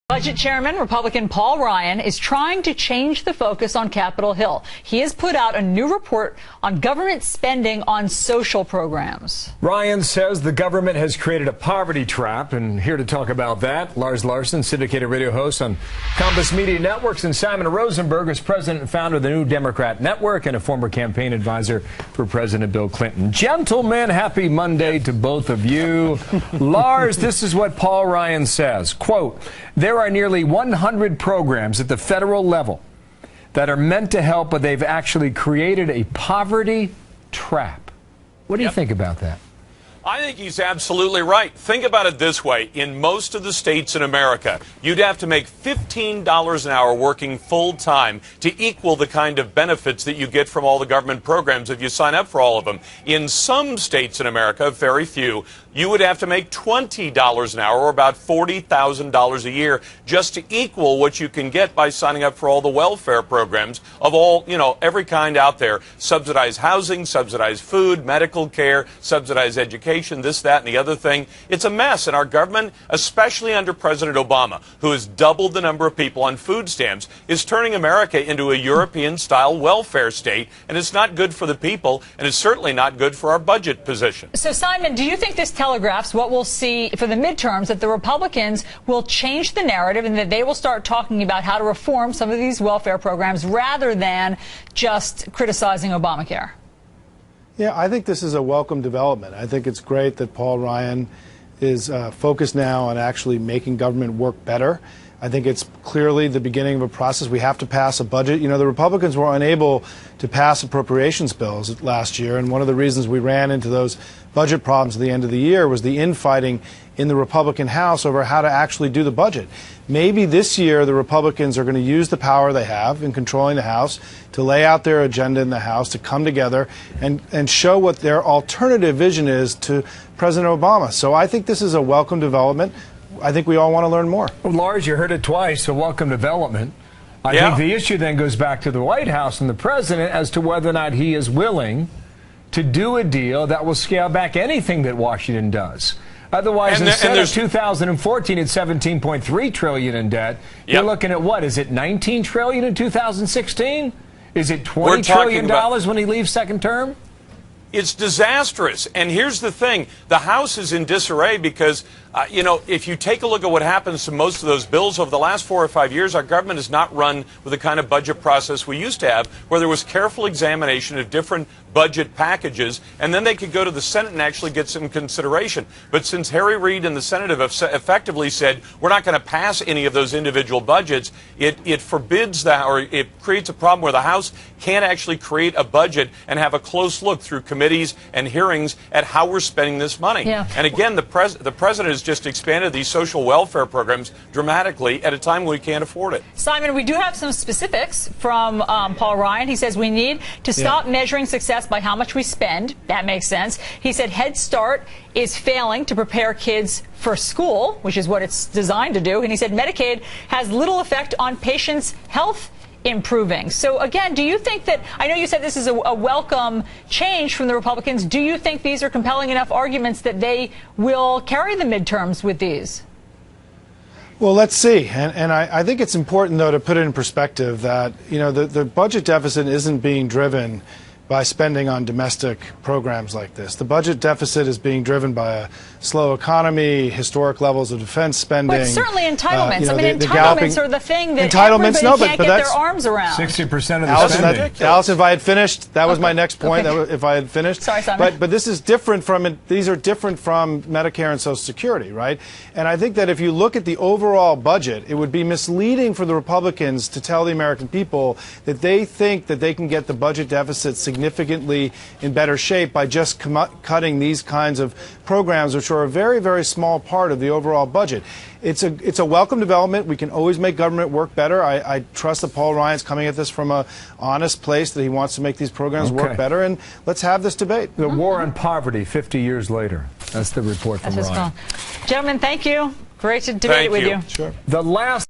Budget Chairman, Republican Paul Ryan, is trying to change the focus on Capitol Hill. He has put out a new report on government spending on social programs. Ryan says the government has created a poverty trap, and here to talk about that, Lars Larson, syndicated radio host on Compass Media Networks, and Simon Rosenberg is president and founder of the New Democrat Network and a former campaign advisor for President Bill Clinton. Gentlemen, happy Monday to both of you. Lars, this is what Paul Ryan says, quote, "There are nearly 100 programs at the federal level that are meant to help, but they've actually created a poverty trap." What do you think about that? I think he's absolutely right. Think about it this way. In most of the states in America, you'd have to make $15 an hour working full time to equal the kind of benefits that you get from all the government programs if you sign up for all of them. In some states in America, very few, you would have to make $20 an hour, or about $40,000 a year, just to equal what you can get by signing up for all the welfare programs of all, every kind out there. Subsidized housing, subsidized food, medical care, subsidized education, this, that, and the other thing. It's a mess. And our government, especially under President Obama, who has doubled the number of people on food stamps, is turning America into a European-style welfare state. And it's not good for the people, and it's certainly not good for our budget position. So, Simon, do you think this telegraphs what we'll see for the midterms, that the Republicans will change the narrative and that they will start talking about how to reform some of these welfare programs rather than just criticizing Obamacare? Yeah, I think this is a welcome development. I think it's great that Paul Ryan is focused now on actually making government work better. I think it's clearly the beginning of a process. We have to pass a budget. The Republicans were unable to pass appropriations bills last year, and one of the reasons we ran into those budget problems at the end of the year was the infighting in the Republican House over how to actually do the budget. Maybe this year the Republicans are going to use the power they have in controlling the House to lay out their agenda in the House, to come together and show what their alternative vision is to President Obama. So I think this is a welcome development. I think we all want to learn more. Well, Lars, you heard it twice, a welcome development. I think the issue then goes back to the White House and the president as to whether or not he is willing to do a deal that will scale back anything that Washington does. Otherwise, instead of 2014 at $17.3 trillion in debt, you're looking at what? Is it $19 trillion in 2016? Is it $20 trillion when he leaves second term? It's disastrous. And here's the thing. The House is in disarray because, if you take a look at what happens to most of those bills over the last 4 or 5 years, our government has not run with the kind of budget process we used to have, where there was careful examination of different budget packages, and then they could go to the Senate and actually get some consideration. But since Harry Reid and the Senate have effectively said we're not going to pass any of those individual budgets, it forbids that, or it creates a problem where the House can't actually create a budget and have a close look through committees and hearings at how we're spending this money. And again, the president has just expanded these social welfare programs dramatically at a time when we can't afford it. Simon, we do have some specifics from Paul Ryan. He says we need to stop measuring success by how much we spend. That makes sense. He said Head Start is failing to prepare kids for school, which is what it's designed to do. And he said Medicaid has little effect on patients' health improving. So again, do you think that, I know you said this is a welcome change from the Republicans, do you think these are compelling enough arguments that they will carry the midterms with these? Well, let's see. And I think it's important, though, to put it in perspective that, the budget deficit isn't being driven by spending on domestic programs like this. The budget deficit is being driven by a slow economy, historic levels of defense spending. But certainly entitlements. Entitlements are the thing that everybody can't get their arms around. 60% of the spending. Allison, if I had finished, that was my next point. If I had finished. Sorry, Simon. But this is different from, these are different from Medicare and Social Security, right? And I think that if you look at the overall budget, it would be misleading for the Republicans to tell the American people that they think that they can get the budget deficit significantly in better shape by just cutting these kinds of programs, which are a very, very small part of the overall budget. It's a welcome development. We can always make government work better. I trust that Paul Ryan's coming at this from an honest place, that he wants to make these programs work better, and let's have this debate. The war on poverty 50 years later. That's the report from Ryan. Gentlemen, thank you. Great to debate with you. Sure. The last